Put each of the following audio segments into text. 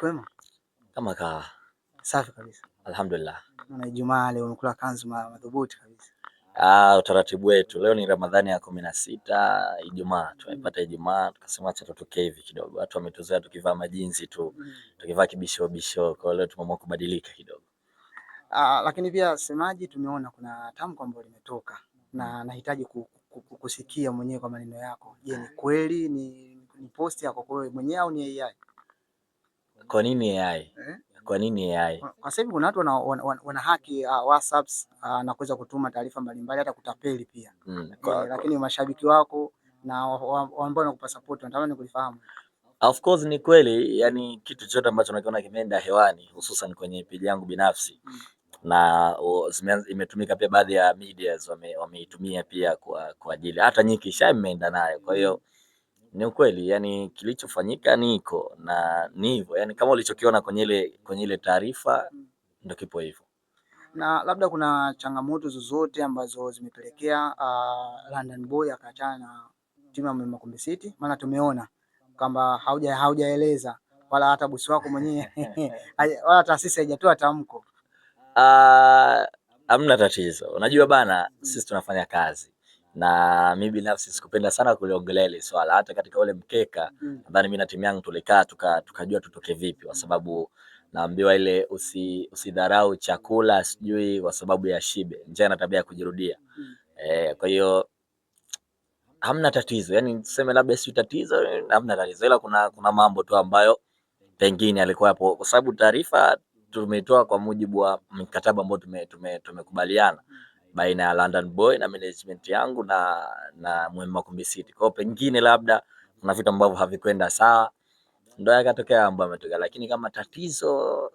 Kwema? Kama kawa. Safi kabisa. Alhamdulillah. Na Ijumaa leo umekula kanzu madhubuti kabisa. Utaratibu wetu leo ni Ramadhani ya 16, Ijumaa. Tumepata Ijumaa tukasema acha tutoke hivi kidogo. Watu wametuzoea tukivaa majinsi tu, tukivaa kibisho bisho. Kwa leo tumeamua kubadilika kidogo. Lakini pia semaji, tumeona kuna tamko ambalo limetoka na nahitaji kusikia mwenyewe kwa maneno yako. Je, ni kweli ni post yako kwa mwenyewe au ni AI? Kwa nini AI? Kwa nini AI? Kwa sababu kuna watu wana haki WhatsApps na kuweza kutuma taarifa mbalimbali hata kutapeli pia. Lakini mashabiki wako na ambao wanakupa support wanatamani kulifahamu. Of course ni kweli, yani kitu chote ambacho nakiona kimeenda hewani hususan kwenye page yangu binafsi na imetumika pia, baadhi ya medias wameitumia pia kwa ajili, hata nyingi imeenda nayo. Kwa hiyo ni ukweli, yani kilichofanyika niko na ni hivyo, yani kama ulichokiona kwenye ile taarifa ndio kipo hivyo. Na labda kuna changamoto zozote ambazo zimepelekea London Boy akaachana na timu ya Makumbi City? Maana tumeona kwamba haujaeleza wala hata bosi wako mwenyewe wala taasisi haijatoa tamko. Hamna tatizo. Unajua bana, sisi tunafanya kazi na mimi binafsi sikupenda sana kuliongelea ile swala, hata katika ule mkeka nadhani mimi na timu yangu tulikaa tukajua tutoke vipi, kwa sababu naambiwa ile usidharau chakula sijui kwa sababu ya shibe, njaa na tabia ya kujirudia. Kwa hiyo hamna tatizo, yani tuseme labda si tatizo, hamna tatizo, ila kuna mambo tu ambayo pengine alikuwa hapo, kwa sababu taarifa tumetoa kwa mujibu wa mkataba ambao tumekubaliana baina ya London Boy na management yangu na Makumbi City. Kwa pengine labda kuna vitu ambavyo havikwenda sawa, ndio yakatokea ambayo ametokea, lakini kama tatizo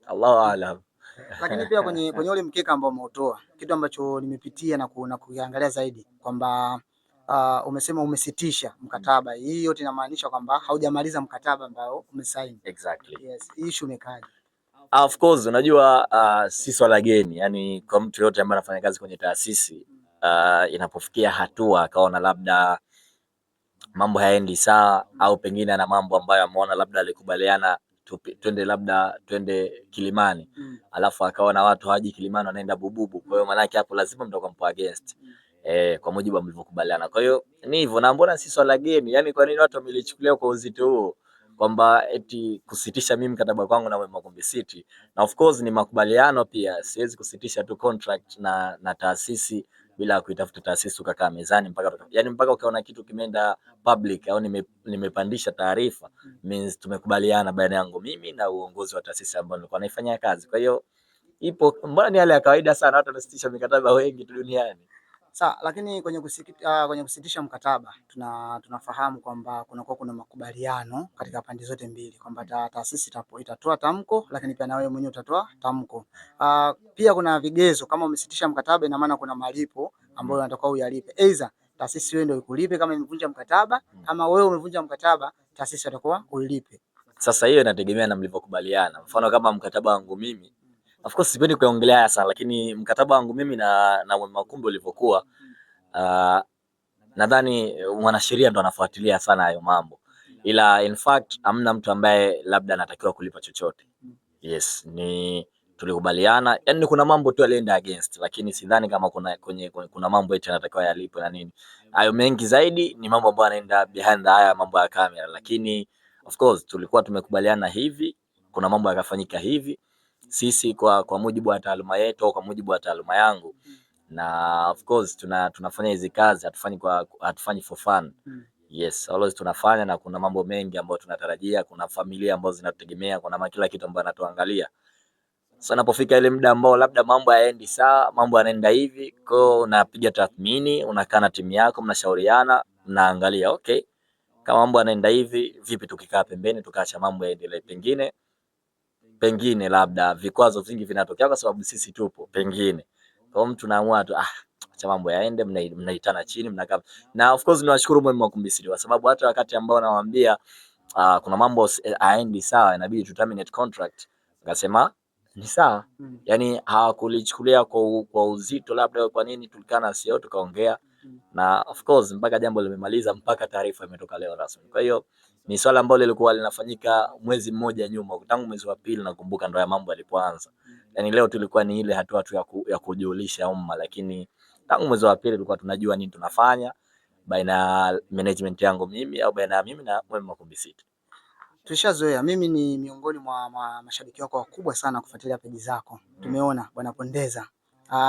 Allahu aalam. Lakini pia kwenye ule mkeka ambao umeutoa, kitu ambacho nimepitia na kuangalia zaidi kwamba umesema umesitisha mkataba. Hii yote inamaanisha kwamba haujamaliza mkataba ambao umesaini. Exactly. Yes, issue imekaje? Of course unajua, si swala geni, yani kwa mtu yote ambaye anafanya kazi kwenye taasisi inapofikia hatua akaona labda mambo hayaendi sawa, au pengine ana mambo ambayo ameona labda alikubaliana twende Kilimani, alafu akaona watu hawaji Kilimani wanaenda Bububu. Kwa hiyo maana yake hapo lazima mtakuwa mpo against kwa mujibu mlivyokubaliana. Kwa hiyo ni hivyo, na mbona si swala geni, yani kwa nini watu wamelichukulia kwa uzito huo kwamba eti kusitisha mimi mkataba kwangu na Makumbi City? Na of course ni makubaliano pia, siwezi kusitisha tu contract na taasisi bila kuitafuta taasisi ukakaa mezani mpaka ukaona kitu kimeenda public au nimepandisha taarifa, means tumekubaliana baina yangu mimi na uongozi wa taasisi ambayo nilikuwa naifanyia kazi. Kwa hiyo ipo, mbona ni hali ya kawaida sana, watu wanasitisha mikataba wengi tu duniani. Sawa, lakini kwenye kusitisha mkataba tunafahamu kwamba kuna makubaliano katika pande zote mbili kwamba taasisi itatoa tamko, lakini pia na wewe mwenyewe utatoa tamko. Pia kuna vigezo, kama umesitisha mkataba ina maana kuna malipo ambayo unatakiwa uyalipe. Aidha taasisi wewe ndio ikulipe kama imevunja mkataba, ama wewe umevunja mkataba taasisi itakuwa uilipe. Sasa hiyo inategemea na mlivyokubaliana. Mfano kama mkataba wangu mimi, of course sipendi kuongelea sana, lakini mkataba wangu mimi na Makumbi ulivyokuwa, nadhani mwanasheria ndo anafuatilia sana hayo mambo, ila in fact hamna mtu ambaye labda anatakiwa kulipa chochote. Yes, ni tulikubaliana, yani kuna mambo tu alienda against, lakini sidhani kama kuna mambo eti anatakiwa yalipe na nini. Hayo mengi zaidi ni mambo ambayo yanaenda behind haya mambo ya kamera, lakini of course tulikuwa tumekubaliana hivi, kuna mambo yakafanyika hivi. Sisi kwa mujibu wa taaluma yetu au kwa mujibu wa taaluma yangu, na of course tunafanya hizi kazi, hatufanyi for fun. Yes, always tunafanya, na kuna mambo mengi ambayo tunatarajia, kuna familia ambazo zinatutegemea, kuna kila kitu ambacho anatuangalia. Sasa napofika ile muda ambao labda mambo hayaendi sawa, mambo yanaenda hivi, kwa unapiga tathmini, unakaa na timu yako, mnashauriana, mnaangalia okay, kama mambo yanaenda hivi, vipi tukikaa pembeni tukaacha mambo yaendelee, pengine labda vikwazo vingi vinatokea kwa sababu sisi tupo pengine. Kwa mtu naamua tu acha mambo yaende, mnaitana chini mnakaa. Na of course niwashukuru Makumbi City kwa sababu hata wakati ambao nawaambia kuna mambo haendi sawa, inabidi tu terminate contract, akasema ni sawa. Yani hawakulichukulia kwa uzito, labda kwa nini. Tulikana sio tukaongea, na of course mpaka jambo limemaliza, mpaka taarifa imetoka leo rasmi. Kwa hiyo ni swala ambalo lilikuwa linafanyika mwezi mmoja nyuma, tangu mwezi wa pili nakumbuka ndo ya mambo yalipoanza. Yani leo tulikuwa ni ile hatua tu ya kujulisha umma, lakini tangu mwezi wa pili tulikuwa tunajua nini tunafanya baina ya management yangu mimi au baina ya mimi na Mwema Makumbi City. Tulishazoea, mimi ni miongoni mwa mashabiki wako wakubwa sana kufuatilia peji zako. Tumeona bwana Pondeza.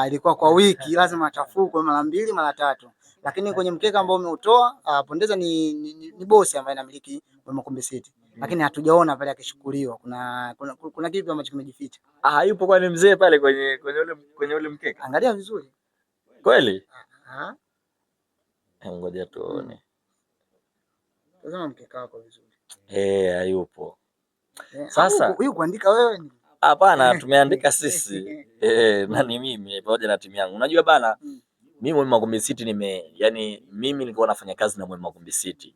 Ilikuwa kwa wiki lazima atafukwe mara 2 mara 3. Lakini kwenye mkeka ambao umeutoa, Pondeza ni bosi ambaye anamiliki Mwema Makumbi City. Lakini hatujaona pale akishukuliwa. Kuna kipi ambacho kimejificha? Yupo kwa ni mzee pale kwenye ule mkeka. Angalia vizuri. Kweli? Ngoja tuone. Tazama mkeka wako vizuri. Hayupo. Sasa huyu kuandika wewe ni? Hapana, tumeandika sisi. Na ni mimi pamoja na timu yangu. Unajua bana, mimi Mwema Makumbi City yani mimi nilikuwa nafanya kazi na Mwema Makumbi City.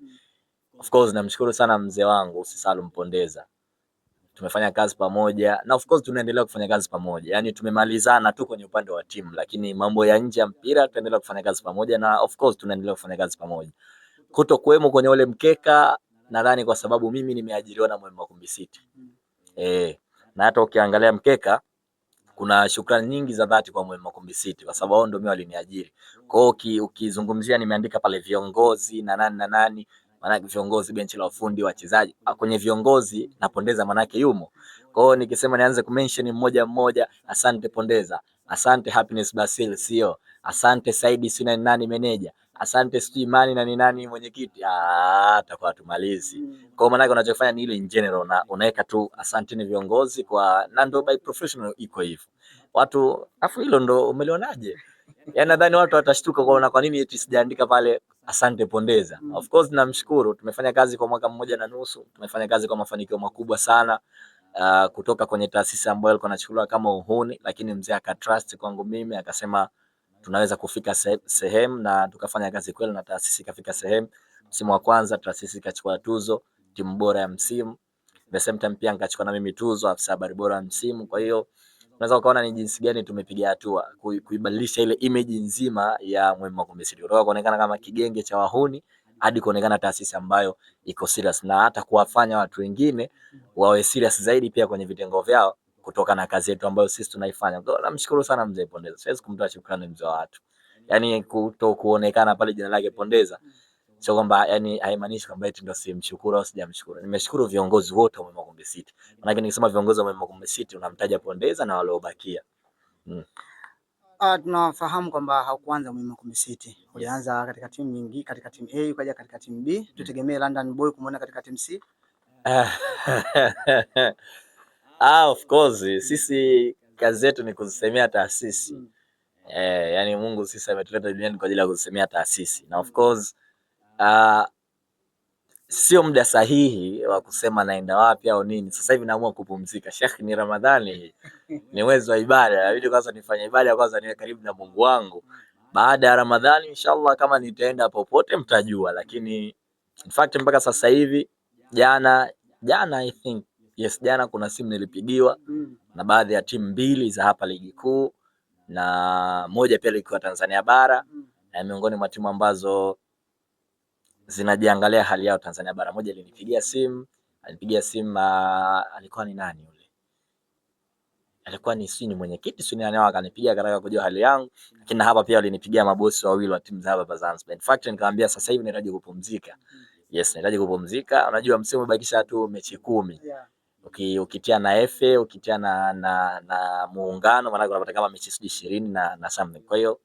Of course namshukuru sana mzee wangu Salum Pondeza. Tumefanya kazi pamoja na of course tunaendelea kufanya kazi pamoja. Yani tumemalizana tu kwenye upande wa timu, lakini mambo ya nje ya mpira tunaendelea kufanya kazi pamoja na of course tunaendelea kufanya kazi pamoja. Kutokuwemo kwenye ule mkeka nadhani kwa sababu mimi nimeajiriwa na Mwema Makumbi City. Na hata ukiangalia mkeka kuna shukrani nyingi za dhati kwa Mwema Makumbi City kwa sababu wao ndio mimi waliniajiri. Kwa hiyo ukizungumzia nimeandika pale viongozi na nani, maana viongozi, benchi la ufundi, wachezaji. Kwenye viongozi na Pondeza manake yumo. Kwa hiyo nikisema nianze kumention mmoja mmoja, asante Pondeza, asante Happiness Basil CEO, asante Saidi Sina nani manager, asante Stimani na nani mwenyekiti, atakuwa tumalizi. Kwa maana unachofanya ni ile in general na unaweka tu asante ni viongozi kwa na ndo by professional iko hivyo. Watu afu hilo ndo umelionaje? Yaani nadhani watu watashtuka kwa nini eti sijaandika pale asante Pondeza. Of course namshukuru, tumefanya kazi kwa mwaka 1.5, tumefanya kazi kwa mafanikio makubwa sana. Kutoka kwenye taasisi ambayo alikuwa anachukuliwa kama uhuni, lakini mzee akatrust kwangu mimi akasema tunaweza kufika sehemu na tukafanya kazi kweli na taasisi ikafika sehemu. Msimu wa kwanza taasisi ikachukua tuzo timu bora ya msimu. The same time pia nikachukua na mimi tuzo afisa habari bora ya msimu. Kwa hiyo unaweza ukaona ni jinsi gani tumepiga hatua kuibadilisha ile image nzima ya Mwema Makumbi City kutoka kuonekana kama kigenge cha wahuni hadi kuonekana taasisi ambayo iko serious na hata kuwafanya watu wengine wawe serious zaidi pia kwenye vitengo vyao kutoka na kazi yetu ambayo sisi tunaifanya. Kwa hiyo namshukuru sana mzee Pondeza. Siwezi kumtoa shukrani mzee wa watu. Yaani kuonekana pale jina lake Pondeza sio kwamba yani haimaanishi kwamba eti ndio simshukuru au sijamshukuru. Nimeshukuru viongozi wote wa Mwema Makumbi City. Maana nikisema viongozi wa Mwema Makumbi City unamtaja Pondeza na waliobakia. Tunafahamu kwamba haukuanza Mwema Makumbi City. Ulianza katika timu nyingi, katika timu A ukaja katika timu B. Tutegemee London Boy kumuona katika timu C. Of course sisi kazi yetu ni kuzisemea taasisi. Yani Mungu sisi ametuleta duniani kwa ajili ya kuzisemea taasisi. Na of course sio muda sahihi wa kusema naenda wapi au nini. Sasa hivi naamua kupumzika. Sheikh, ni Ramadhani, ni mwezi wa ibada. Inabidi kwanza nifanye ibada kwanza, niwe karibu na Mungu wangu. Baada ya Ramadhani inshallah kama nitaenda popote mtajua, lakini in fact mpaka sasa hivi jana I think jana kuna simu nilipigiwa na baadhi ya timu 2 za hapa ligi kuu na moja pia ilikuwa Tanzania bara na miongoni mwa timu ambazo zinajiangalia hali yao Tanzania bara. Moja alinipigia simu, alikuwa ni nani yule? Alikuwa ni sini mwenyekiti sini nani, akanipigia akataka kujua hali yangu. Lakini hapa pia walinipigia mabosi wawili wa timu za hapa Zanzibar. In fact nikamwambia sasa hivi nahitaji kupumzika. Yes, nahitaji kupumzika. Unajua msimu umebakisha tu mechi 10. Ukitia na FA, ukitia na muungano maana unapata kama mechi 20 na something. Kwa hiyo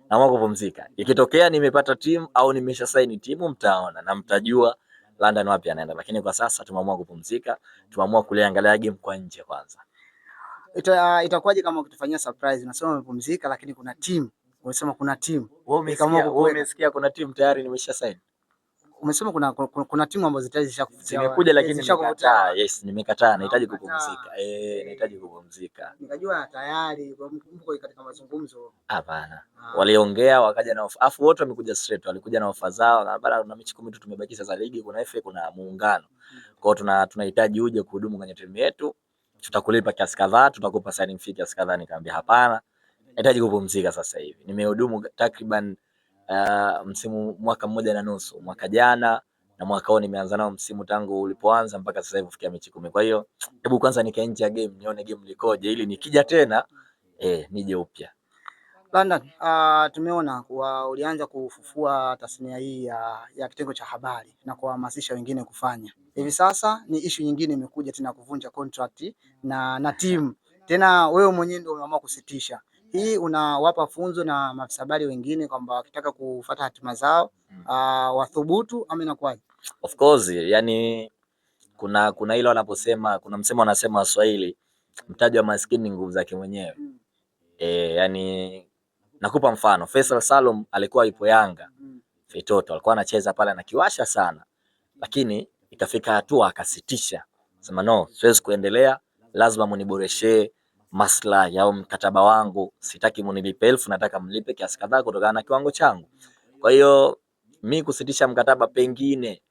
naamua kupumzika. Ikitokea nimepata timu au nimesha sign timu mtaona na mtajua London wapi anaenda. Lakini kwa sasa tumeamua kupumzika, tumeamua kuliangalia game kwa nje kwanza. Itakuwaje kama ukitufanyia surprise? Unasema umepumzika lakini kuna timu. Unasema kuna timu. Wewe umesikia kuna timu tayari nimesha sign. Umesema kuna timu ambazo zimekuja lakini nimekataa. Yes, nimekataa. Nahitaji kupumzika. Nahitaji kupumzika. Nikajua tayari mko katika mazungumzo. Hapana. Waliongea wakaja na ofa. Afu wote wamekuja straight. Walikuja na ofa zao na baada na mechi 10 tu tumebaki sasa ligi, kuna FA, kuna muungano. Kwa hiyo tunahitaji uje kuhudumu kwenye timu yetu. Tutakulipa kiasi kadhaa, tutakupa signing fee kiasi kadhaa. Nikamwambia hapana. Nahitaji kupumzika sasa hivi. Nimehudumu takriban msimu mwaka 1.5. Mwaka jana na mwaka huu nimeanza nao msimu tangu ulipoanza mpaka sasa hivi kufikia mechi 10. Kwa hiyo hebu kwanza nikae nje ya game nione game likoje, ili nikija tena nije upya. London, tumeona ulianza kufufua tasnia hii ya kitengo cha habari na kuhamasisha wengine kufanya. Hivi sasa ni issue nyingine imekuja tena, kuvunja contract na timu. Tena wewe mwenyewe ndio umeamua kusitisha. Hii unawapa funzo na maafisa habari wengine kwamba wakitaka kufuata hatima zao wathubutu ama inakuwaje? Of course, yani kuna ile wanaposema, kuna msemo wanasema Waswahili, mtaji wa maskini nguvu zake mwenyewe. Yani nakupa mfano, Faisal Salum alikuwa yupo Yanga, Fetoto alikuwa anacheza pale na kiwasha sana, lakini ikafika hatua akasitisha, sema no, siwezi kuendelea, lazima muniboreshe maslahi au mkataba wangu, sitaki munilipe 1000, nataka mlipe kiasi kadhaa kutokana na kiwango changu. Kwa hiyo mimi kusitisha mkataba pengine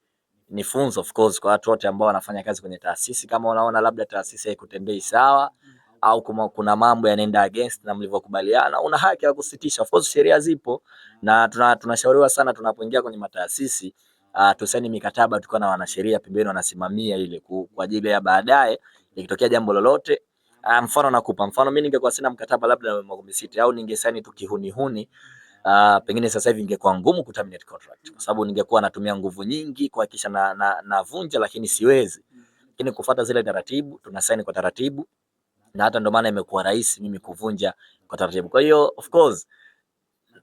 ni funzo of course kwa watu wote ambao wanafanya kazi kwenye taasisi. Kama unaona labda taasisi haikutendei sawa au kuna mambo yanaenda against na mlivyokubaliana, una haki ya kusitisha. Of course sheria zipo na tunashauriwa sana tunapoingia kwenye mataasisi tusaini mikataba tukiwa na wanasheria pembeni wanasimamia ile kwa ajili ya baadaye ikitokea jambo lolote. Mfano nakupa mfano, mimi ningekuwa sina mkataba labda na Magombe City au ningesaini tu kihuni, pengine sasa hivi ingekuwa ngumu ku terminate contract kwa sababu ningekuwa natumia nguvu nyingi kuhakikisha navunja, lakini siwezi. Lakini kufuata zile taratibu, tunasaini kwa taratibu, na hata ndio maana imekuwa rahisi mimi kuvunja kwa taratibu. Kwa hiyo of course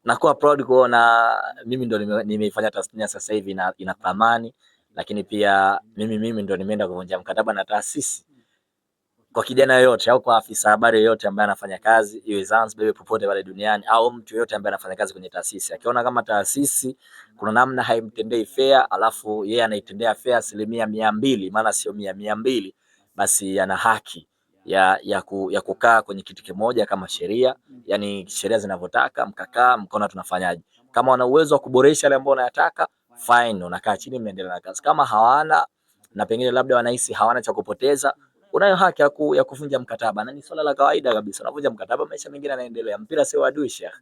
nakuwa proud kuona mimi ndo nimeifanya tasnia sasa hivi ina thamani, lakini pia mimi ndo nimeenda kuvunja mkataba na taasisi. Kwa kijana yoyote au kwa afisa habari yoyote ambaye anafanya kazi iwe Zanzibar iwe popote pale duniani, au mtu yoyote ambaye anafanya kazi kwenye taasisi, akiona kama taasisi kuna namna haimtendei fair, alafu yeye anaitendea fair 200%, maana sio 200, basi ana haki ya kukaa kwenye kitu kimoja kama sheria, yani sheria zinavyotaka, mkakaa mkaona tunafanyaje. Kama wana uwezo wa kuboresha yale ambayo unayataka, fine, unakaa chini mnaendelea na kazi. Kama hawana na pengine labda wanahisi hawana cha kupoteza, unayo haki ya kuvunja mkataba, na ni swala la kawaida kabisa. Unavunja mkataba, maisha mengine yanaendelea. Mpira sio adui Sheikh.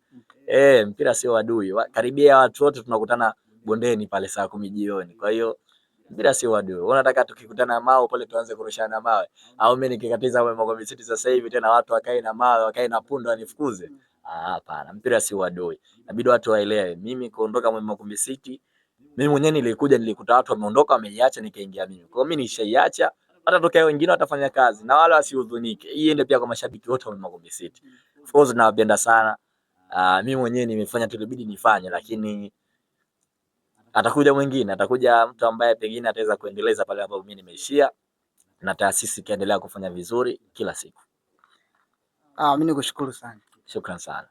Mpira sio adui. Karibia watu wote tunakutana bondeni pale saa 10 jioni. Kwa hiyo mpira sio adui. Unataka tukikutana Mao pale tuanze kurushana mawe, au mimi nikikatiza Magombe City sasa hivi tena watu wakae na mawe, wakae na pundo wanifukuze? Hapana, mpira sio adui. Inabidi watu waelewe. Mimi kuondoka Magombe City, mimi mwenyewe nilikuta watu wameondoka wameiacha, nikaingia mimi. Kwa hiyo mimi nishaiacha, hata tokea wengine watafanya kazi na wala wasihudhunike. Hii iende pia kwa mashabiki wote wa Magombe City. Of course nawapenda sana. Mimi mwenyewe nimefanya tulibidi nifanye, lakini atakuja mwingine, atakuja mtu ambaye pengine ataweza kuendeleza pale ambapo mimi nimeishia, na taasisi ikiendelea kufanya vizuri kila siku. Mimi nikushukuru sana. Shukrani sana.